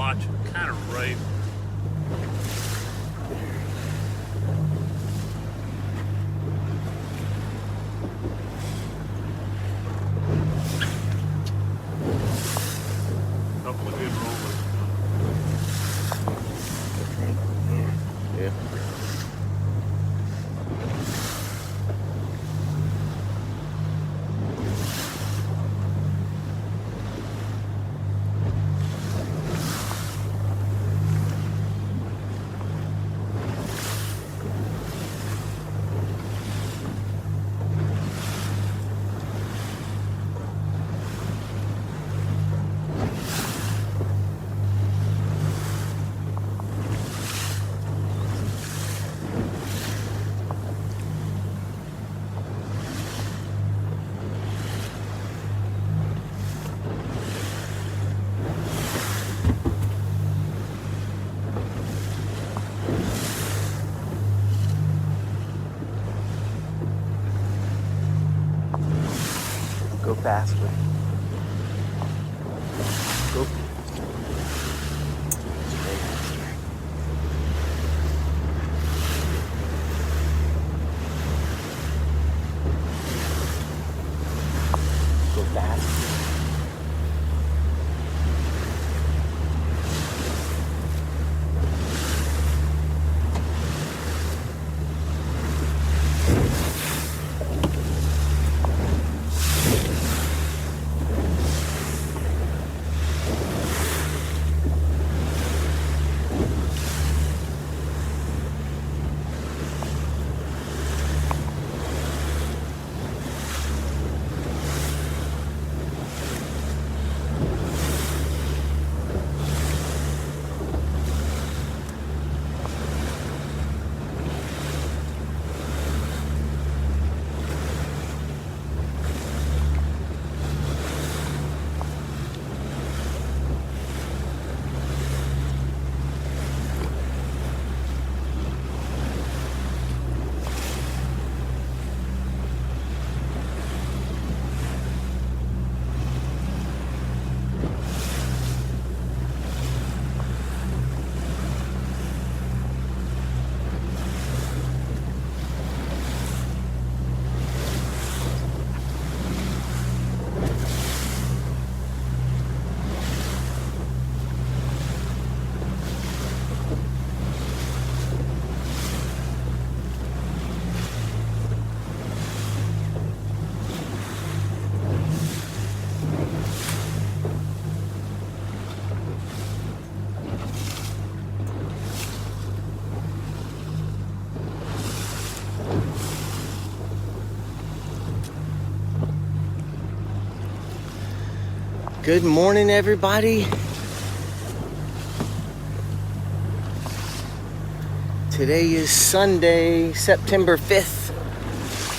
watch kind of right. Couple of good rollers. Yeah. Go faster. Go. Go fast. Good morning, everybody. Today is Sunday, September 5th,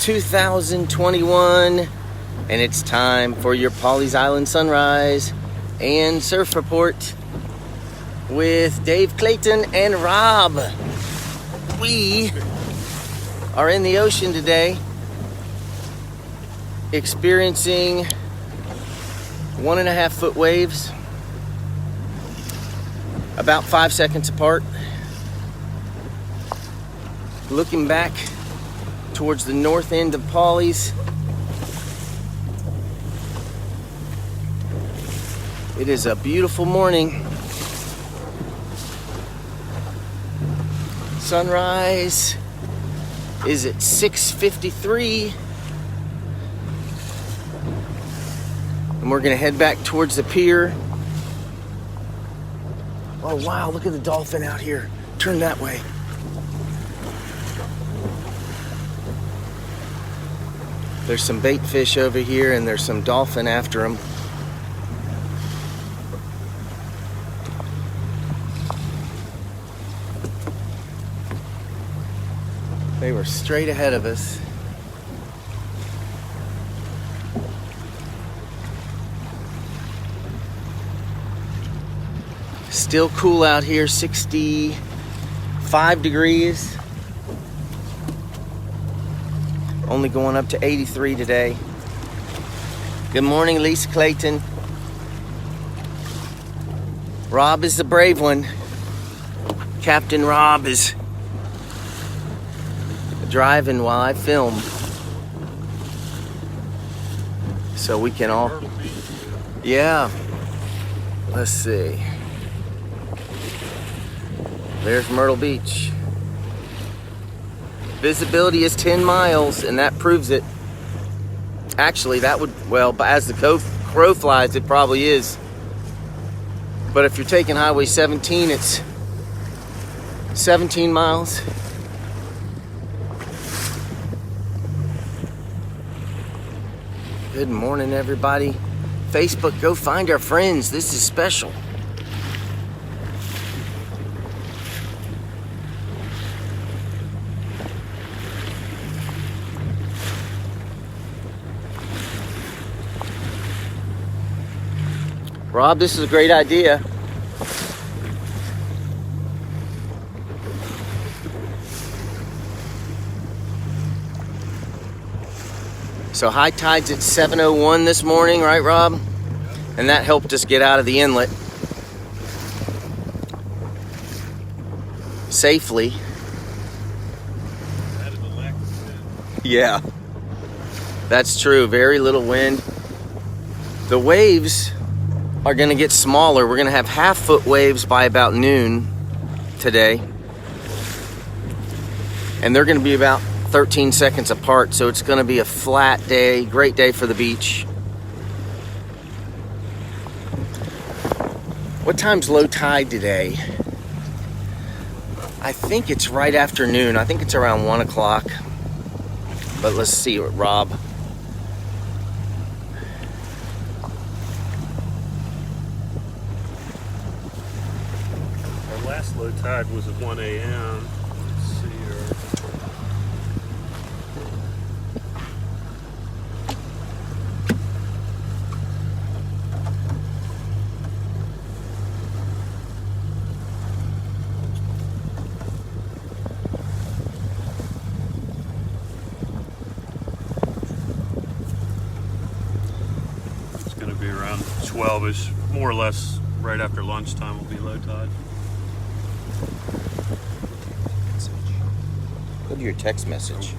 2021, and it's time for your Pawleys Island sunrise and surf report with Dave Clayton and Rob. We are in the ocean today, experiencing 1.5 foot waves, about 5 seconds apart. Looking back towards the north end of Pawleys, it is a beautiful morning. Sunrise is at 6:53. And we're gonna head back towards the pier. Oh wow, look at the dolphin out here. Turn that way. There's some bait fish over here and there's some dolphin after them. They were straight ahead of us. Still cool out here, 65 degrees. Only going up to 83 today. Good morning, Lisa Clayton. Rob is the brave one. Captain Rob is driving while I film. So we can all... Yeah. Let's see. There's Myrtle Beach. Visibility is 10 miles, and that proves it. Actually, that would, well, as the crow flies, it probably is. But if you're taking Highway 17, it's 17 miles. Good morning, everybody. Facebook, go find our friends. This is special. Rob, this is a great idea. So high tide's at 7:01 this morning, right, Rob? And that helped us get out of the inlet safely. Yeah, that's true. Very little wind. The waves are going to get smaller. We're going to have half-foot waves by about noon today. And they're going to be about 13 seconds apart, so it's going to be a flat day. Great day for the beach. What time's low tide today? I think it's right after noon. I think it's around 1 o'clock. But let's see what Rob... Last low tide was at 1 a.m. Let's see here. It's going to be around 12-ish, more or less right after lunchtime will be low tide. Go to your text message.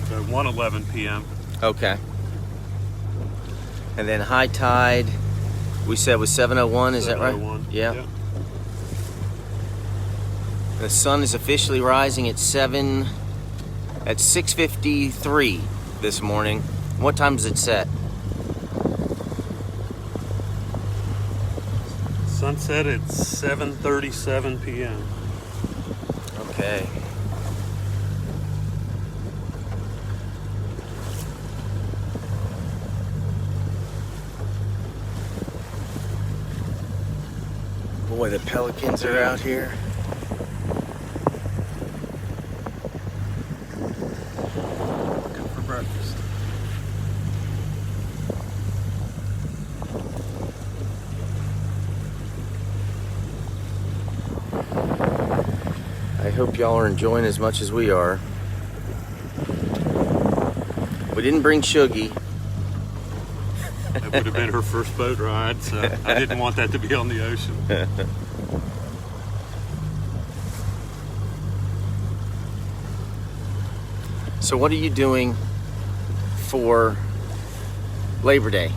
So 1:11 p.m. Okay. And then high tide, we said was 7:01, is that right? 7:01. Yeah. Yep. The sun is officially rising at 6:53 this morning. What time does it set? Sunset at 7:37 p.m. Okay. Boy, the pelicans are out here. Looking for breakfast. I hope y'all are enjoying as much as we are. We didn't bring Shuggy. That would have been her first boat ride, so I didn't want that to be on the ocean. So what are you doing for Labor Day?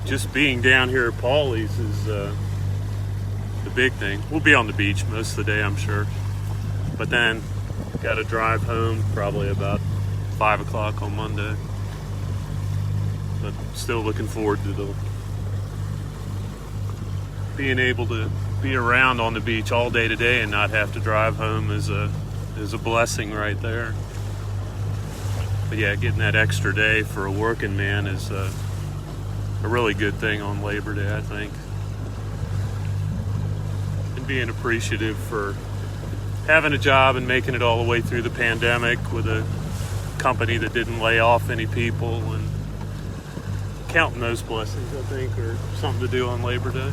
Just being down here at Pawleys is the big thing. We'll be on the beach most of the day, I'm sure. But then, got to drive home probably about 5 o'clock on Monday. But still looking forward to being able to be around on the beach all day today and not have to drive home is a blessing right there. But yeah, getting that extra day for a working man is a really good thing on Labor Day, I think. And being appreciative for having a job and making it all the way through the pandemic with a company that didn't lay off any people, and counting those blessings, I think, are something to do on Labor Day.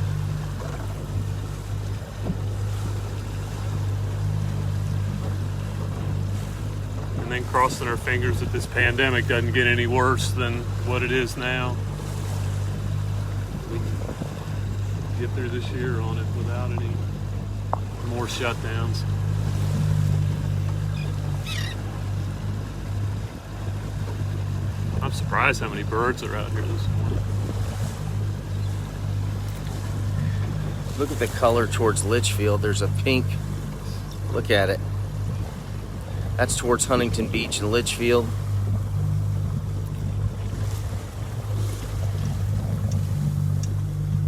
And then crossing our fingers that this pandemic doesn't get any worse than what it is now. We can get through this year on it without any more shutdowns. I'm surprised how many birds are out here this morning. Look at the color towards Litchfield. There's a pink. Look at it. That's towards Huntington Beach and Litchfield.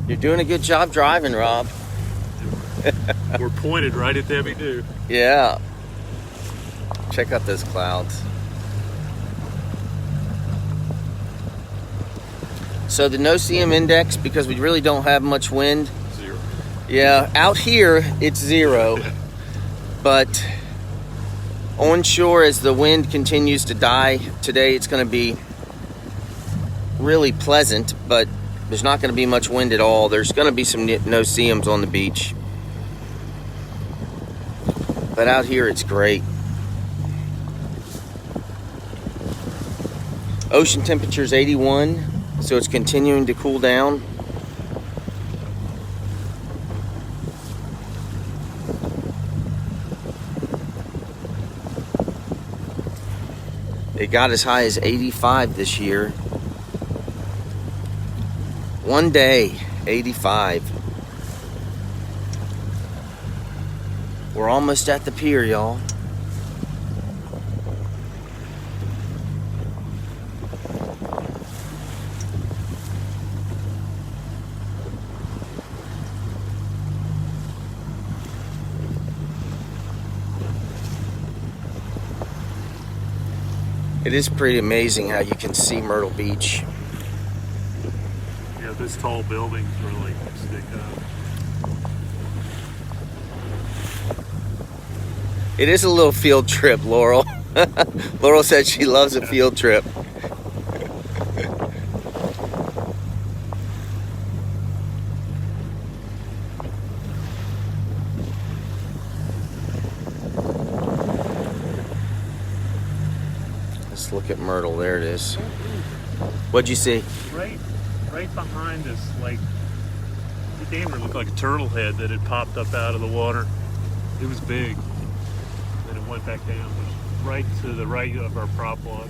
You're doing a good job driving, Rob. We're pointed right at Debbie Doo. Yeah. Check out those clouds. So the no-see-em index, because we really don't have much wind. 0. Yeah, out here it's 0. But onshore, as the wind continues to die, today it's going to be really pleasant, but there's not going to be much wind at all. There's going to be some no-see-ems on the beach. But out here it's great. Ocean temperature is 81, so it's continuing to cool down. It got as high as 85 this year. One day, 85. We're almost at the pier, y'all. It is pretty amazing how you can see Myrtle Beach. Yeah, this tall buildings really stick up. It is a little field trip, Laurel. Laurel said she loves a field trip. Let's look at Myrtle. There it is. What'd you see? Right behind us, like, it damn near looked like a turtle head that had popped up out of the water. It was big. Then it went back down. It was right to the right of our prop wash.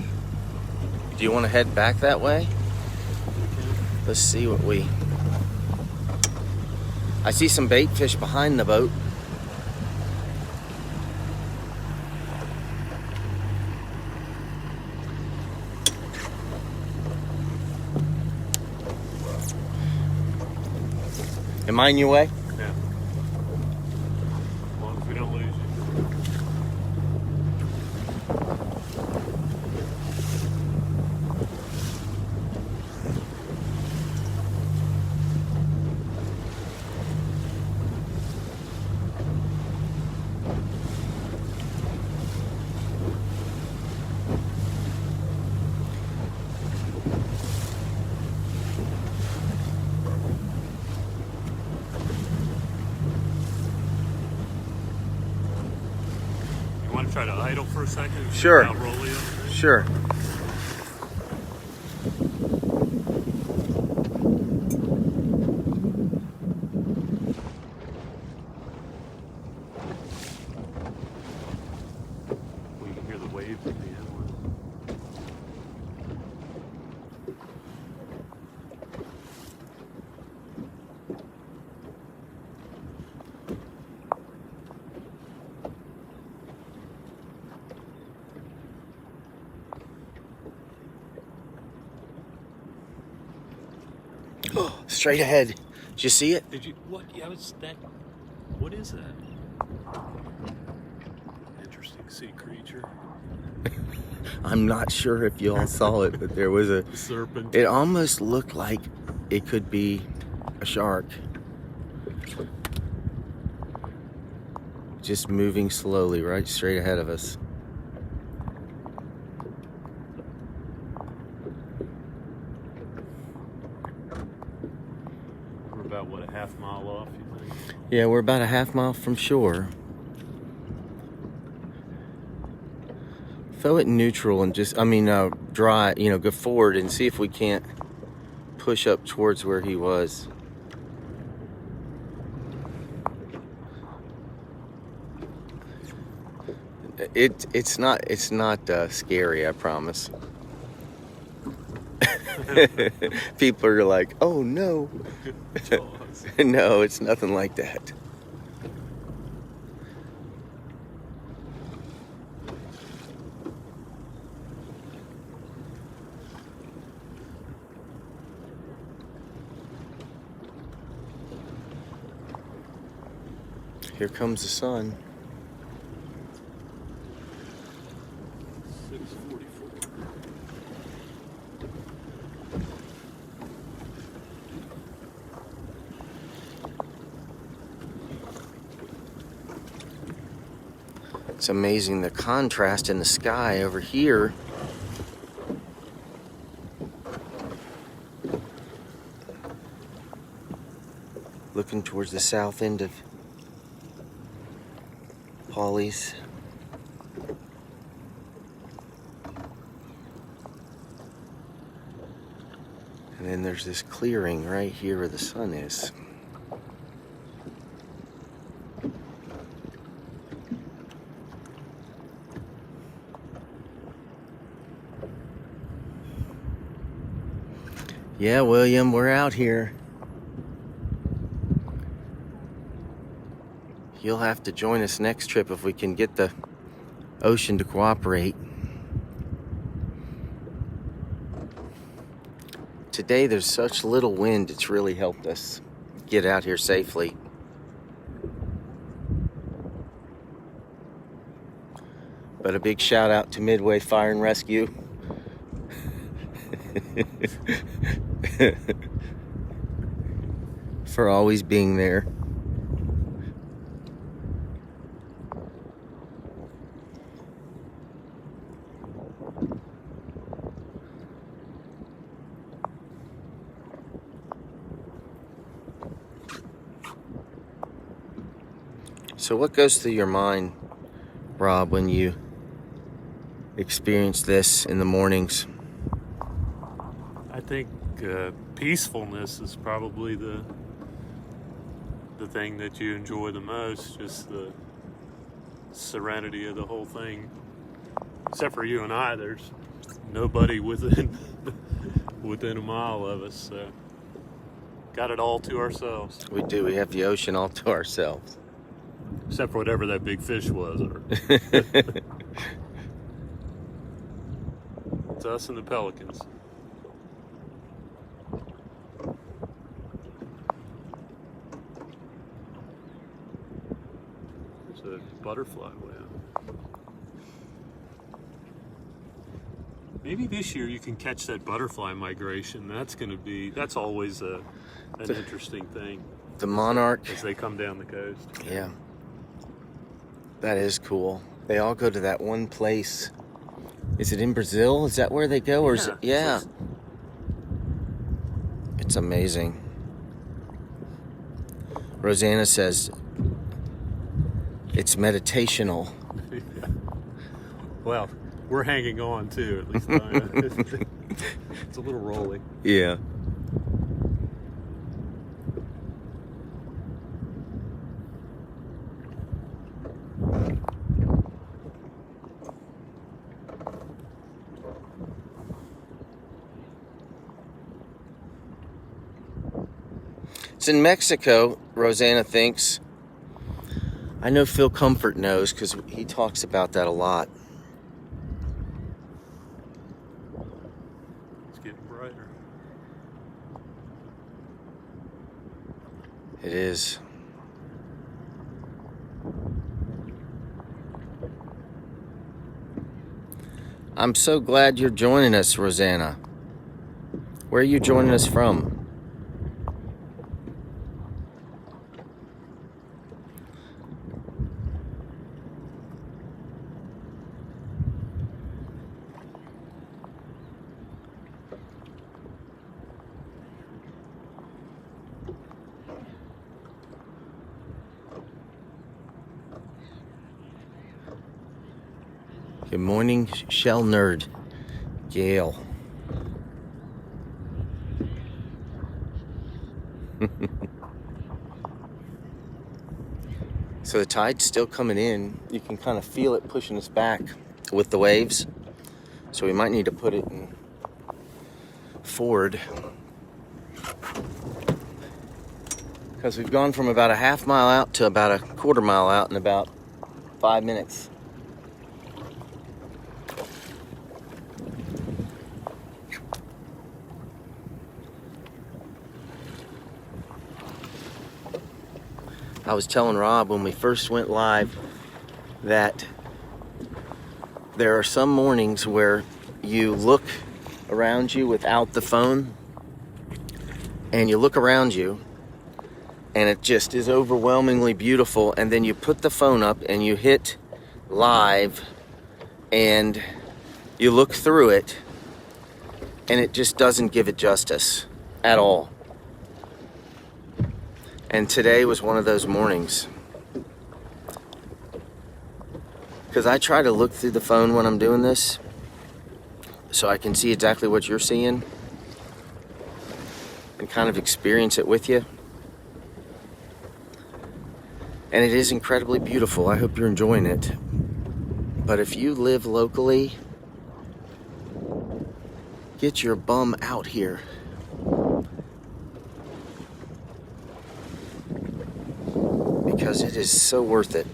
Do you want to head back that way? Let's see what we... I see some bait fish behind the boat. Am I in your way? Yeah. As long as we don't lose you. Want to try to idle for a second? Sure. Without rolling it? Sure. We can hear the waves at the inlet. Straight ahead. Did you see it? Did you? What? Yeah, it's that. What is that? Interesting sea creature. I'm not sure if y'all saw it, but there was a Serpent. It almost looked like it could be a shark. Just moving slowly, right straight ahead of us. We're about, what, a half mile off, you think? Yeah, we're about a half mile from shore. Throw it in neutral and just, dry, go forward and see if we can't push up towards where he was. It's not scary, I promise. People are like, oh no. No, it's nothing like that. Here comes the sun. 6:44. It's amazing the contrast in the sky over here. Looking towards the south end of Pawleys. And then there's this clearing right here where the sun is. Yeah, William, we're out here. You'll have to join us next trip if we can get the ocean to cooperate. Today there's such little wind, it's really helped us get out here safely. But a big shout out to Midway Fire and Rescue. For always being there. So what goes through your mind, Rob, when you experience this in the mornings? I think peacefulness is probably the thing that you enjoy the most, just the serenity of the whole thing. Except for you and I, there's nobody within a mile of us, so got it all to ourselves. We do, we have the ocean all to ourselves. Except for whatever that big fish was. It's us and the pelicans. There's a butterfly way out. Maybe this year you can catch that butterfly migration. That's always an interesting thing. The monarch. As they come down the coast. Yeah. That is cool. They all go to that one place. Is it in Brazil? Is that where they go? Or is it? Yeah. It's amazing. Rosanna says it's meditational. Well, we're hanging on too, at least I am. It's a little rolling. Yeah. It's in Mexico, Rosanna thinks. I know Phil Comfort knows because he talks about that a lot. It's getting brighter. It is. I'm so glad you're joining us, Rosanna. Where are you joining us from? Good morning, shell nerd, Gail. So the tide's still coming in. You can kind of feel it pushing us back with the waves. So we might need to put it in forward. Because we've gone from about a half mile out to about a quarter mile out in about 5 minutes. I was telling Rob when we first went live that there are some mornings where you look around you without the phone and you look around you and it just is overwhelmingly beautiful, and then you put the phone up and you hit live and you look through it and it just doesn't give it justice at all. And today was one of those mornings. Because I try to look through the phone when I'm doing this so I can see exactly what you're seeing and kind of experience it with you. And it is incredibly beautiful. I hope you're enjoying it. But if you live locally, get your bum out here. Because it is so worth it.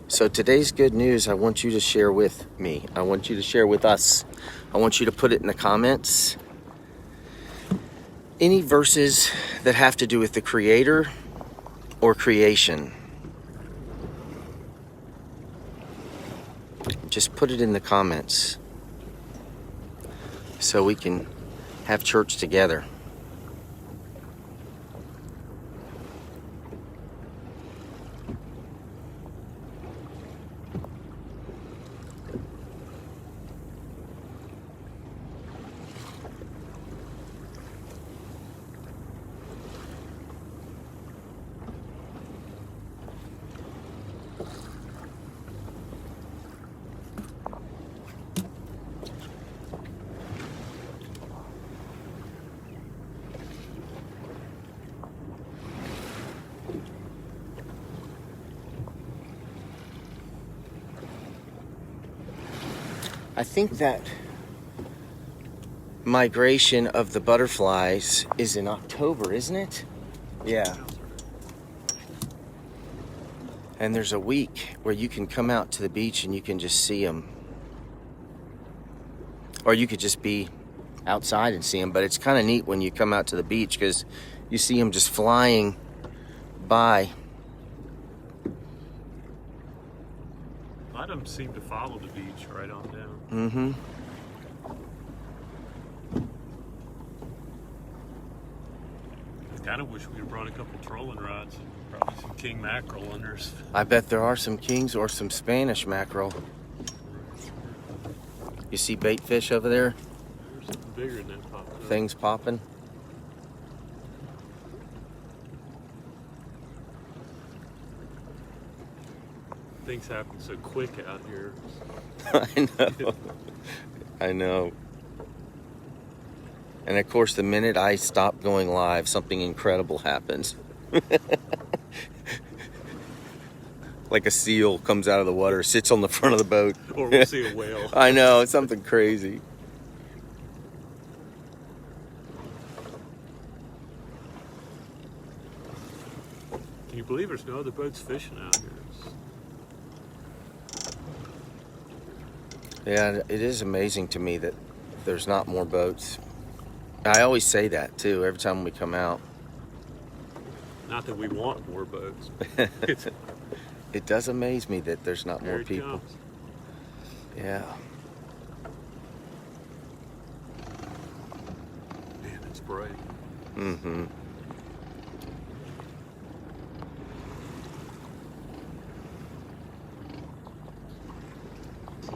So today's good news I want you to share with me. I want you to share with us. I want you to put it in the comments. Any verses that have to do with the Creator or creation, just put it in the comments so we can have church together. I think that migration of the butterflies is in October, isn't it? Yeah. And there's a week where you can come out to the beach and you can just see them. Or you could just be outside and see them. But it's kind of neat when you come out to the beach because you see them just flying by. A lot of them seem to follow the beach right on down. Mm-hmm. I kind of wish we had brought a couple trolling rods. Probably some king mackerel unders. I bet there are some kings or some Spanish mackerel. You see bait fish over there? There's something bigger than that popping up. Things popping. Things happen so quick out here. I know. I know. And of course, the minute I stop going live, something incredible happens. Like a seal comes out of the water, sits on the front of the boat. Or we'll see a whale. I know, it's something crazy. Can you believe there's no other boats fishing out here? Yeah, it is amazing to me that there's not more boats. I always say that too, every time we come out. Not that we want more boats. It does amaze me that there's not more people. Comes. Yeah. Man, it's bright. Mm-hmm.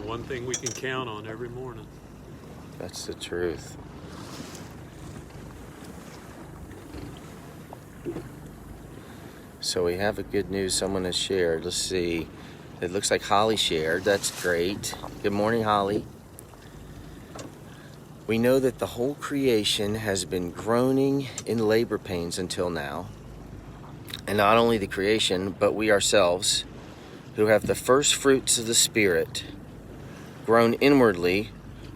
one thing we can count on every morning. That's the truth. So we have a good news someone has shared. Let's see. It looks like Holly shared. That's great. Good morning, Holly. We know that the whole creation has been groaning in labor pains until now. And not only the creation, but we ourselves, who have the first fruits of the Spirit, groan inwardly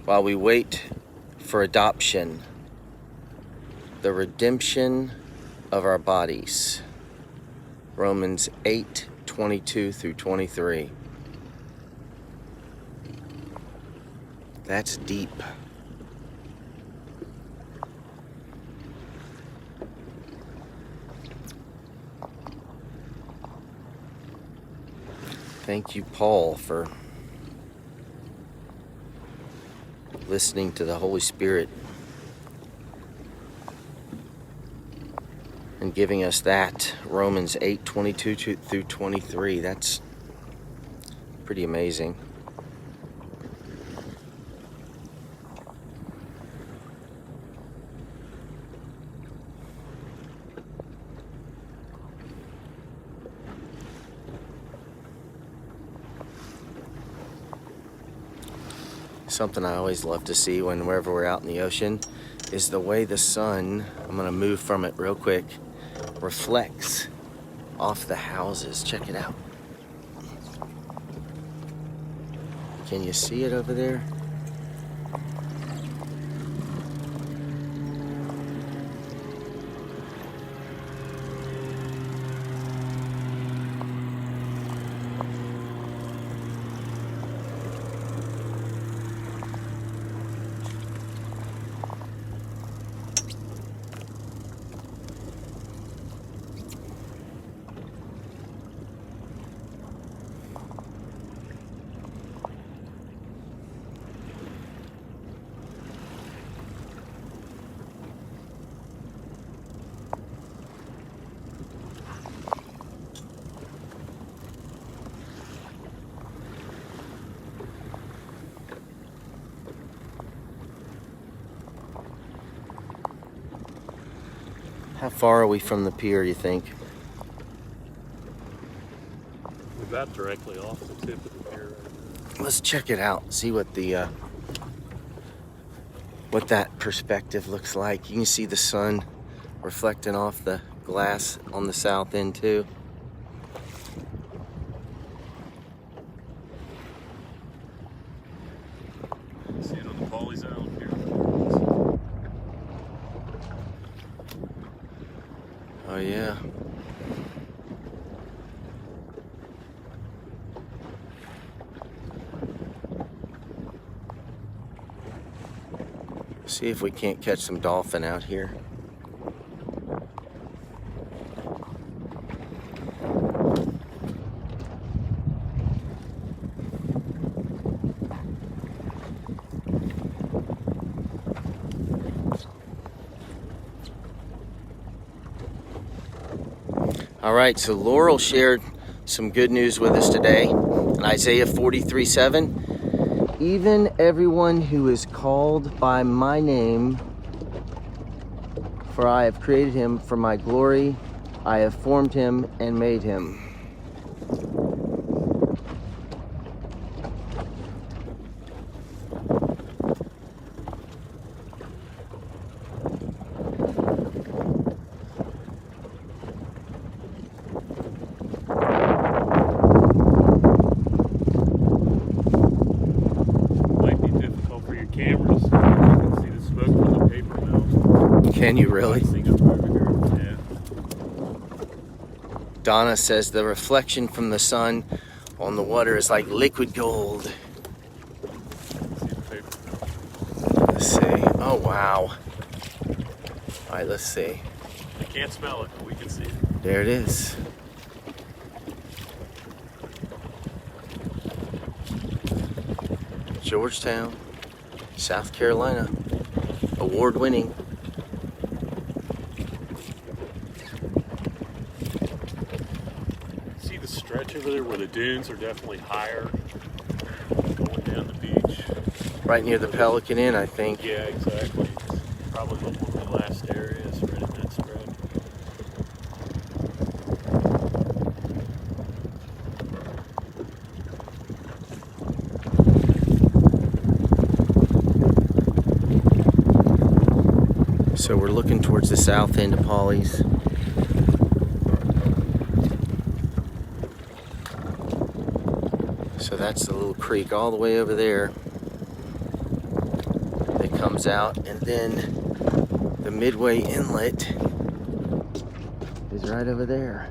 while we wait for adoption, the redemption of our bodies. Romans 8:22 through 23. That's deep. Thank you, Paul, for listening to the Holy Spirit and giving us that. Romans 8:22 through 23. That's pretty amazing. Something I always love to see whenever we're out in the ocean is the way the sun, I'm going to move from it real quick, reflects off the houses. Check it out. Can you see it over there? How far are we from the pier, you think? We're about directly off the tip of the pier. Let's check it out. See what the what that perspective looks like. You can see the sun reflecting off the glass on the south end too. See it on the Pawleys Island here. Oh yeah. See if we can't catch some dolphin out here. All right, so Laurel shared some good news with us today in Isaiah 43:7. Even everyone who is called by my name, for I have created him for my glory, I have formed him and made him. Cameras. You can see the smoke from the paper mill. Can you really? Yeah. Donna says the reflection from the sun on the water is like liquid gold. See the paper mill. Let's see. Oh, wow. All right, let's see. I can't smell it, but we can see it. There it is. Georgetown, South Carolina, award-winning. See the stretch over there where the dunes are definitely higher going down Right near the Pelican Inn, I think. Yeah, exactly. It's probably one of the last areas right in that spread. So we're looking towards the south end of Pawleys. So that's the little creek all the way over there that comes out, and then the Midway Inlet is right over there.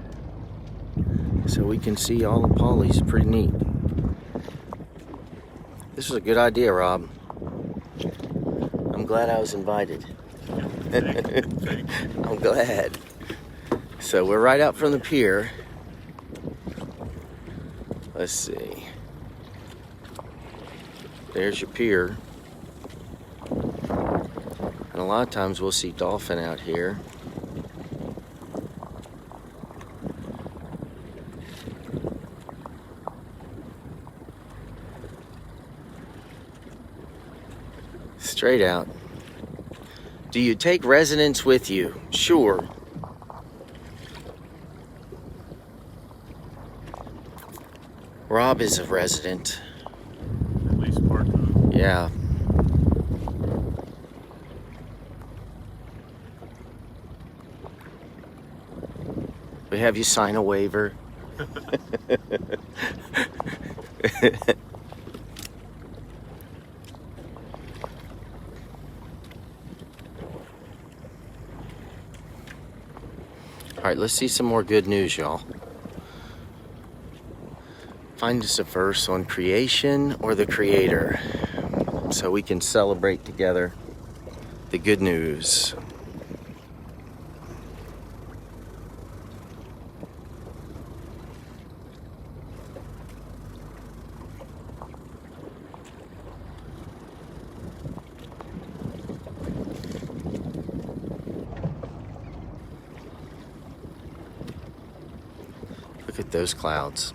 So we can see all of Pawleys. Pretty neat. This was a good idea, Rob. I'm glad I was invited. I'm glad. So we're right out from the pier. Let's see. There's your pier. And a lot of times we'll see dolphin out here. Straight out. Do you take residents with you? Sure. Rob is a resident. At least part-time. Yeah. We have you sign a waiver. All right, let's see some more good news, y'all. Find us a verse on creation or the Creator so we can celebrate together the good news. Look at those clouds.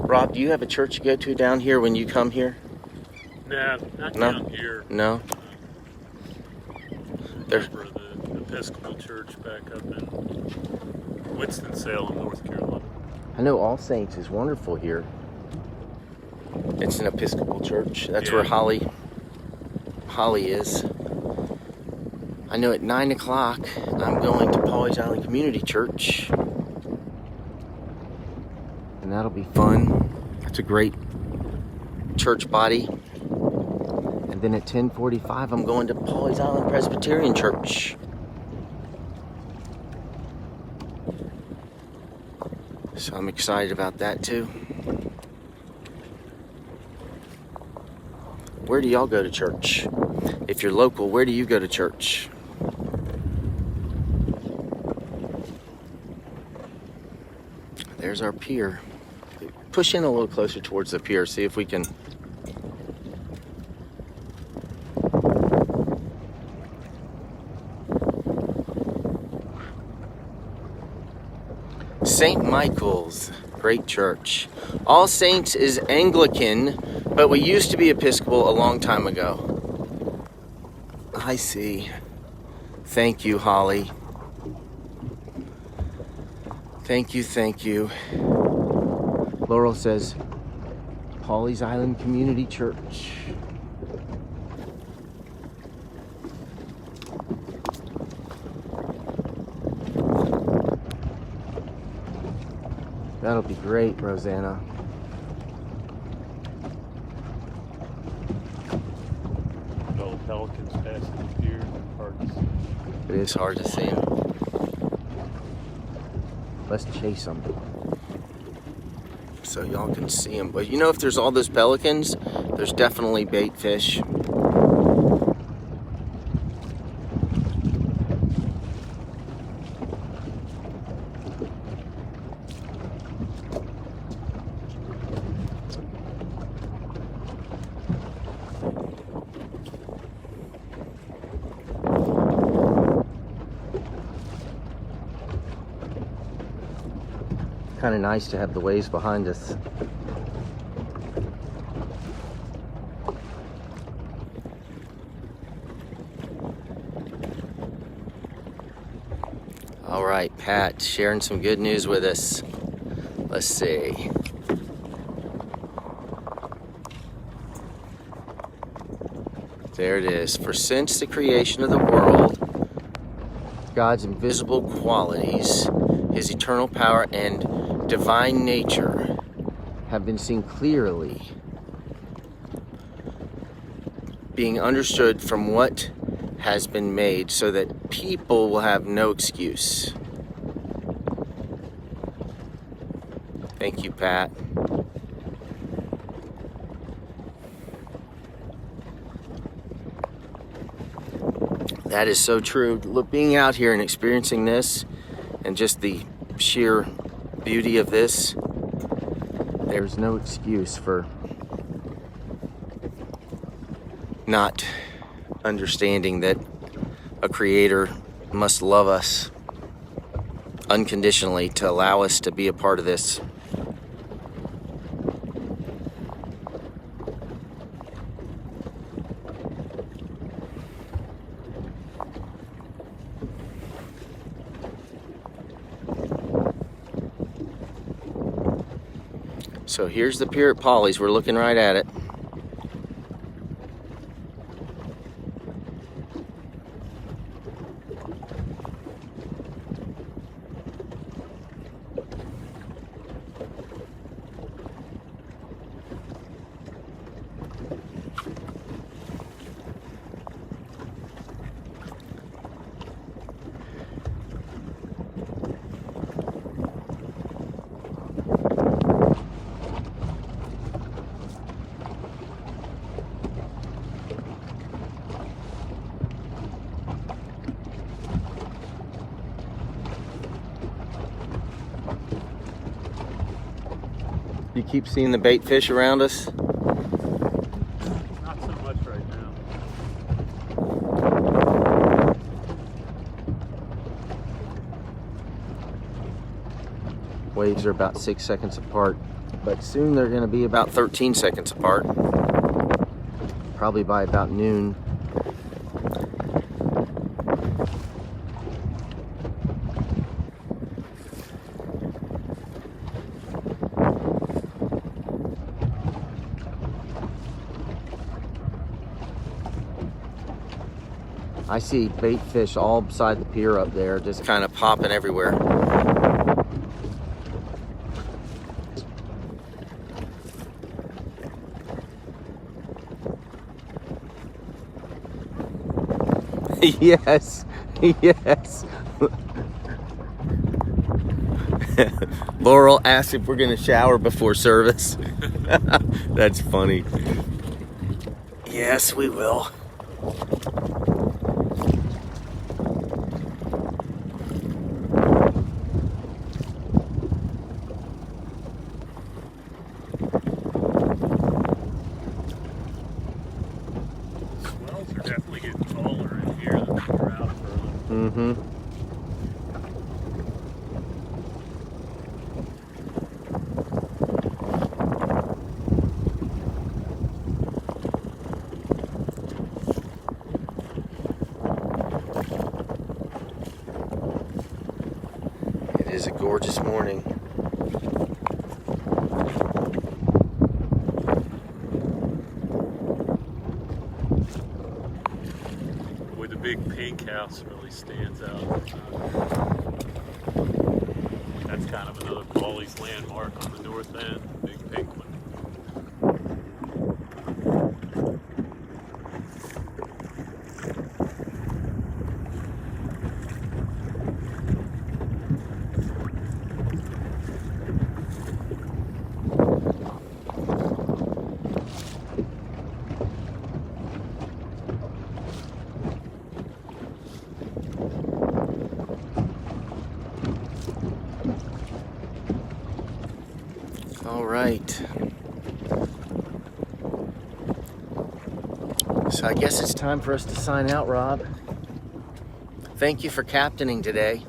Rob, do you have a church you go to down here when you come here? Nah, not No? down here. No? There's For the Episcopal Church back up in Winston-Salem, North Carolina. I know All Saints is wonderful here. It's an Episcopal church. That's where Holly is. I know at 9 o'clock I'm going to Pawleys Island Community Church. And that'll be fun. It's a great church body. And then at 10:45 I'm going to Pawleys Island Presbyterian Church. So I'm excited about that too. Where do y'all go to church? If you're local, where do you go to church? There's our pier. Push in a little closer towards the pier, see if we can. St. Michael's, great church. All Saints is Anglican, but we used to be Episcopal a long time ago. I see. Thank you, Holly. Thank you, thank you. Laurel says, Pawleys Island Community Church. That'll be great, Rosanna. All the pelicans passing the pier. Hard to see. It is hard to see them. Let's chase them. so y'all can see them. But you know, if there's all those pelicans, there's definitely bait fish. Kind of nice to have the waves behind us. All right, Pat, sharing some good news with us. Let's see. There it is. For since the creation of the world, God's invisible qualities, his eternal power and divine nature have been seen clearly, being understood from what has been made, so that people will have no excuse. Thank you, Pat. That is so true. Look, being out here and experiencing this and just the sheer beauty of this, there's no excuse for not understanding that a creator must love us unconditionally to allow us to be a part of this. So here's the pier at Pawleys. We're looking right at it. You keep seeing the bait fish around us? Not so much right now. Waves are about 6 seconds apart, but soon they're going to be about 13 seconds apart. Probably by about noon. I see bait fish all beside the pier up there, just kind of popping everywhere. Yes, yes. Laurel asked if we're gonna shower before service. That's funny. Yes, we will. Swells are definitely getting taller in here than they were out further. Mm-hmm. It is a gorgeous morning. Boy, the big pink house really stands out. That's kind of another Pawleys landmark on the north end, big pink one. All right. So I guess it's time for us to sign out, Rob. Thank you for captaining today.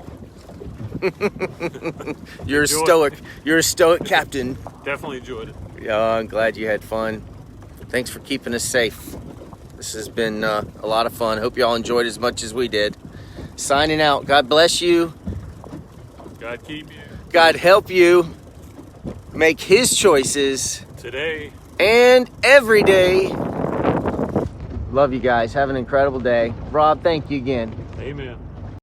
You're a stoic captain. Definitely enjoyed it. Yeah, I'm glad you had fun. Thanks for keeping us safe. This has been a lot of fun. Hope y'all enjoyed as much as we did. Signing out. God bless you. God keep you. God help you make his choices Today. and every day. Love you guys. Have an incredible day. Rob, thank you again. Amen.